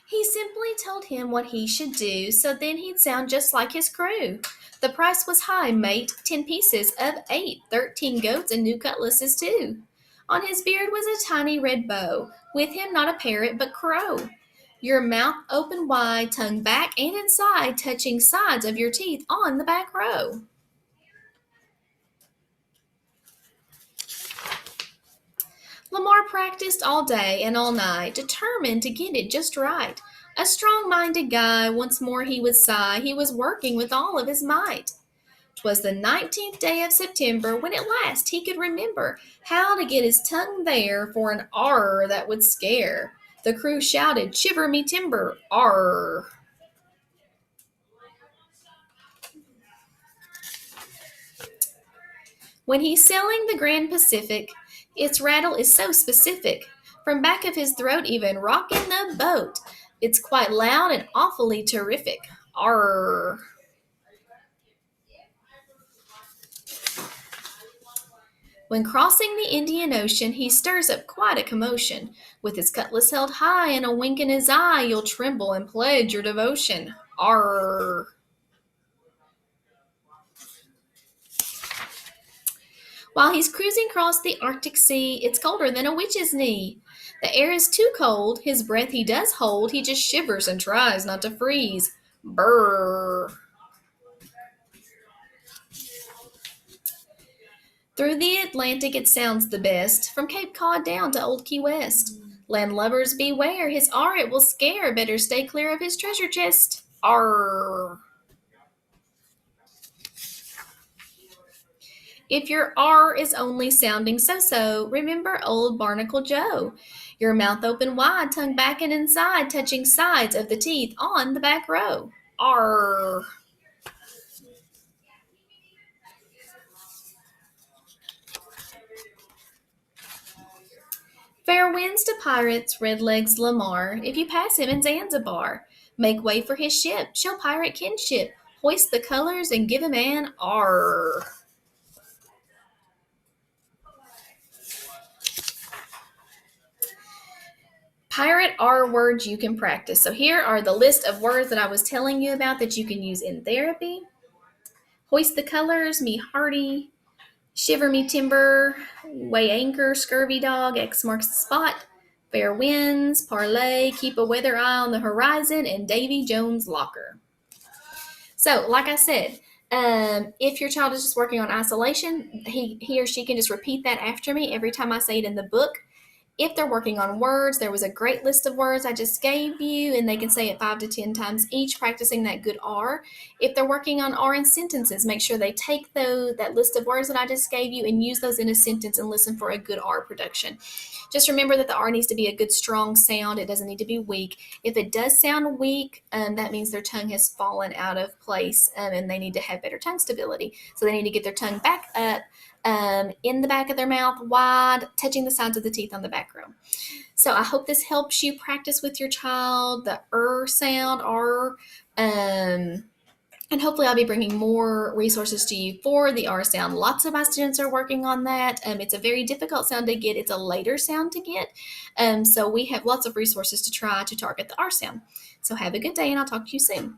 He simply told him what he should do, so then he'd sound just like his crew. The price was high, mate, 10 pieces of 8, 13 goats and new cutlasses too. On his beard was a tiny red bow, with him not a parrot but crow. Your mouth open wide, tongue back and inside, touching sides of your teeth on the back row. Lamar practiced all day and all night, determined to get it just right. A strong-minded guy, once more he would sigh, he was working with all of his might. 'Twas the 19th day of September, when at last he could remember how to get his tongue there for an arr that would scare. The crew shouted, "Shiver me timber, arr!" When he's sailing the Grand Pacific, its rattle is so specific. From back of his throat, even rocking the boat. It's quite loud and awfully terrific. Arr! When crossing the Indian Ocean, he stirs up quite a commotion. With his cutlass held high and a wink in his eye, you'll tremble and pledge your devotion. Arr! While he's cruising across the Arctic Sea, it's colder than a witch's knee. The air is too cold, his breath he does hold, he just shivers and tries not to freeze. Brrr. Through the Atlantic it sounds the best, from Cape Cod down to Old Key West. Landlubbers beware, his R it will scare, better stay clear of his treasure chest. Arr. If your R is only sounding so-so, remember old Barnacle Joe. Your mouth open wide, tongue back and inside, touching sides of the teeth on the back row. Arr. Fair winds to pirates, red legs Lamar, if you pass him in Zanzibar. Make way for his ship, show pirate kinship, hoist the colors and give him an arr. Pirate R words you can practice. So here are the list of words that I was telling you about that you can use in therapy. Hoist the colors, me hearty. Shiver me timber, weigh anchor, scurvy dog, X marks the spot. Fair winds, parlay, keep a weather eye on the horizon, and Davy Jones' locker. So, like I said, if your child is just working on isolation, he or she can just repeat that after me every time I say it in the book. If they're working on words, there was a great list of words I just gave you, and they can say it 5 to 10 times each, practicing that good R. If they're working on R in sentences, make sure they take that list of words that I just gave you and use those in a sentence and listen for a good R production. Just remember that the R needs to be a good, strong sound. It doesn't need to be weak. If it does sound weak, that means their tongue has fallen out of place, and they need to have better tongue stability. So they need to get their tongue back up, in the back of their mouth, wide, touching the sides of the teeth on the back row. So I hope this helps you practice with your child the sound, R, and hopefully I'll be bringing more resources to you for the R sound. Lots of my students are working on that. It's a very difficult sound to get. It's a later sound to get. So we have lots of resources to try to target the R sound. So have a good day, and I'll talk to you soon.